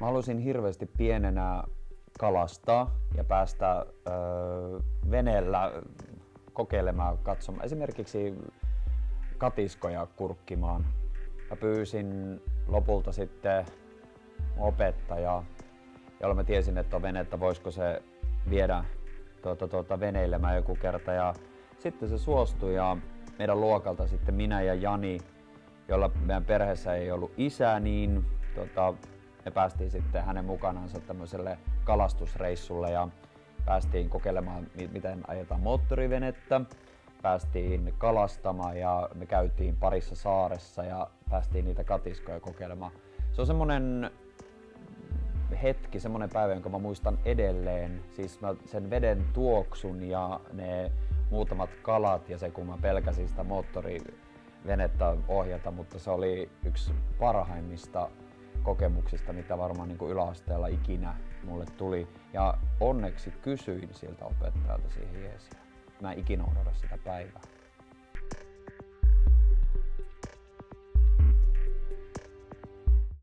Mä halusin hirveästi pienenä kalastaa ja päästä veneellä kokeilemaan, katsomaan esimerkiksi katiskoja kurkkimaan. Mä pyysin lopulta sitten opettajaa, jolla mä tiesin, että on vene, että voisiko se viedä veneilemään joku kerta. Ja sitten se suostui ja meidän luokalta sitten minä ja Jani, jolla meidän perheessä ei ollut isää, niin me päästiin sitten hänen mukanansa tämmöiselle kalastusreissulle ja päästiin kokeilemaan, miten ajetaan moottorivenettä. Päästiin kalastamaan ja me käytiin parissa saaressa ja päästiin niitä katiskoja kokeilemaan. Se on semmonen hetki, semmonen päivä, jonka mä muistan edelleen. Siis mä sen veden tuoksun ja ne muutamat kalat ja se, kun mä pelkäsin sitä moottorivenettä ohjata, mutta se oli yksi parhaimmista kokemuksista, mitä varmaan niin kuin yläasteella ikinä mulle tuli. Ja onneksi kysyin siltä opettajalta siihen jeesiä. Mä en ikinä unohda sitä päivää.